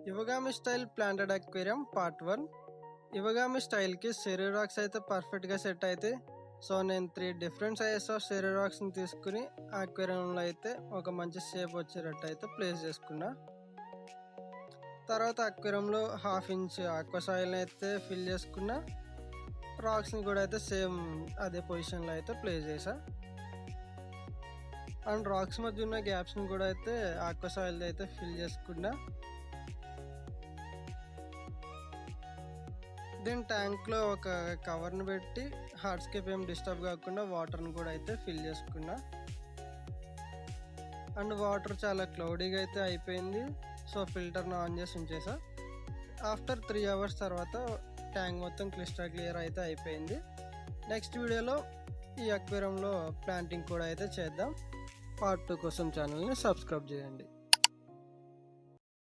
ఇవగామి style planted aquarium part 1. ఇవగామి స్టైల్కి సెరూరాక్స్ అయితే పర్ఫెక్ట్గా set అయితే. సో నేను 3 డిఫరెంట్ సైజెస్ ఆఫ్ సెరూరాక్స్ని తీసుకుని అక్వేరియంలో అయితే ఒక మంచి షేప్ వచ్చేటట్టు అయితే ప్లేస్ చేసుకున్నా. తర్వాత అక్వేరియంలో 1/2 ఇంచ్ ఆక్వా సాయిల్ని అయితే ఫిల్ చేసుకున్నా. రాక్స్ని కూడా అయితే సేమ్ అదే పొజిషన్లో అయితే ప్లేస్ చేసా. అండ్ రాక్స్ మధ్య ఉన్న గ్యాప్స్ని కూడా అయితే ఆక్వా సాయిల్ అయితే ఫిల్ చేసుకున్నా. దీని ట్యాంక్లో ఒక కవర్ని పెట్టి హార్డ్స్కేప్ ఏం డిస్టర్బ్ కాకుండా వాటర్ని కూడా అయితే ఫిల్ చేసుకున్నా. అండ్ వాటర్ చాలా క్లౌడీగా అయితే అయిపోయింది. సో ఫిల్టర్ని ఆన్ చేసి ఉంచేసా. ఆఫ్టర్ 3 అవర్స్ తర్వాత ట్యాంక్ మొత్తం క్లియర్ అయితే అయిపోయింది. నెక్స్ట్ వీడియోలో ఈ అక్వేరియంలో ప్లాంటింగ్ కూడా అయితే చేద్దాం. పార్ట్ 2 కోసం ఛానల్ని సబ్స్క్రైబ్ చేయండి.